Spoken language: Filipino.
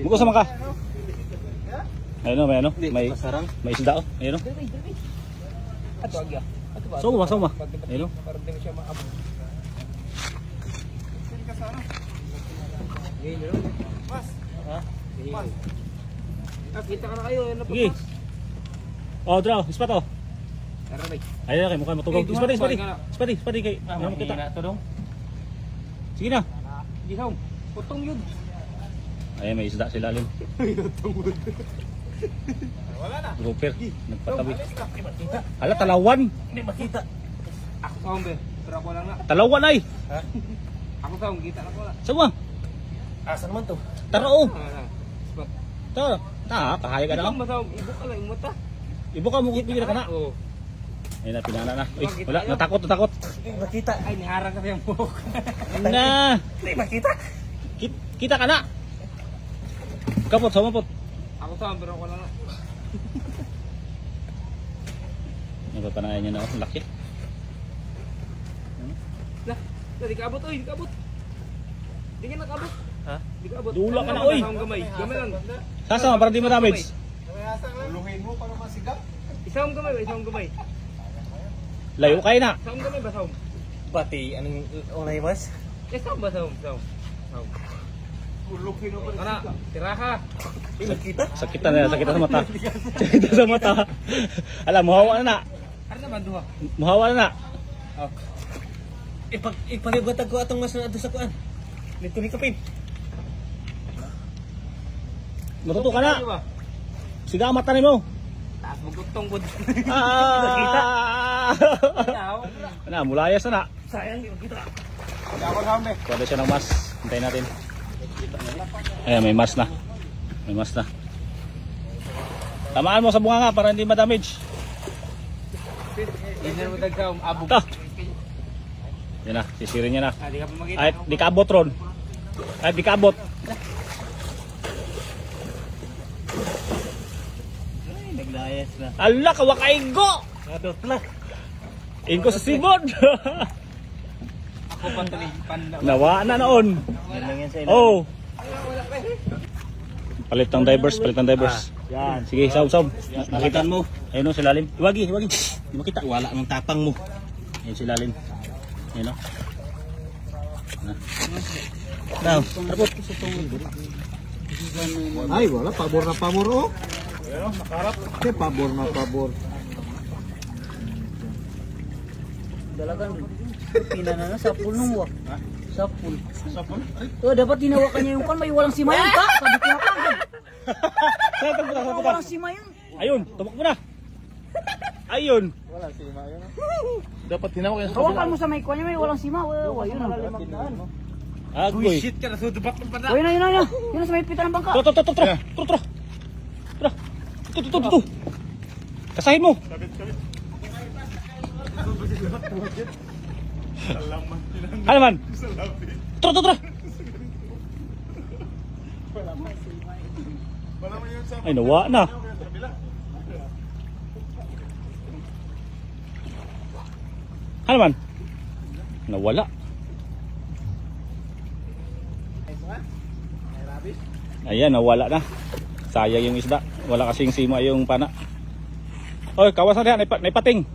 Buko sama ka. Ayun o, may ano, may isda o. Ayun o. Ato agya. Soma. Ayun o. Para din siya maabot. Sini ka sana. Ngayon, Mas. Ha? Mas. Kita ka na kayo, ano pa? Sige. Oh, draw, ispat o. Tara bay. Ayun kay mukhang matugog. Ispati kay. Ano kita? Sige na. Di saum. Potong yun. Ayun, may isda sila lim. Wala na. Grouper, nagpatabi. Hala, talawan. Hindi makita. Ako saum be. Pero ako lang na. Talawan ay. Ha? Ako saum, kita na ko na. Sama. Asa naman to? Tara o. Spot. Tara. Kahaya ka na lang. Masaum, ibo ka lang imota. Ibo ka mo pigil ka na. Oo. Ayun na, pinana na. Uy, wala, natakot. Hindi makita. Ay, niharang kasi ang buhok. Na. Hindi makita. Kita ka na. Kapot, samapot. Ako saum, pero ako lang na. Napapanayan niya na ako. Laki. Lah, di kaabot, oy, di kaabot. Di ka nakabot. Ha? Di kaabot. Dula ka na, oy. Gamay lang. Sasama, para di ma-damage. Ulungin mo para masigap. Isang gamay. Layo kayo na. Isang gamay ba, saum? Pati, anong unay mas? Saum ba, saum? Ulungin mo pa. Ana, tira ka. Sakit na sa mata. Sakit sa mata. Alam, muhawa na na. Ano naman, duha? Muhawa na na. Ipalibutan ko atong mas na sa kuan. Nito ni kapin. Matuto ka na. Siga mata ni mo. Taas mo gutong bud. Na, mulayas na na. Sayang, di makita. Ako saum be. Pwede siya ng mas. Hintayin natin. Ayan, may mas na. Tamaan mo sa bunga nga para hindi ma-damage. Inner mo dag saum, abog. Ta. Yan na, sisirin niya na. Di ka pa makita. Ay, di kaabot ron. Ay, di kaabot. Ay, naglayas na. Ala, kawakaigo! Adot lang. Ingo sa sibod. Ako pantali panda. Nawa na noon. Yan lang yan sa Oh. Palit ng divers. Yan. Sige, saum. Nakitan mo. Ayun o, silalim. Iwagi. Di makita. Wala ng tapang mo. Ayun, silalim. Ayun o. Now, Harapot. ay wala pabor na pabor oh. Nakarap. Ke pabor na pabor. Dalagang pina na sa pool nung wa. Sa pool. Ay. Oh, dapat tinawakan niya yung kan may walang simayon ka. Sabi ko nga. Saan ito May puta? walang simayon. Ayun, tumakbo na. Ayun. Wala si Mayo. Dapat tinawag yan sa Hawakan mo sa may kanya may walang sima. Wa yun. Agoy. Shit ka na sudubat ng panda. Oh, yun na. Yun na sa may pita ng bangka. Tro. Kasahin mo. Ano man? Tro. Ay, nawa na. Ano man? Nawala. Ayan, nawala na. Sayang yung isda. Wala kasing sima yung pana. Oy, kawasan na yan. Naipating.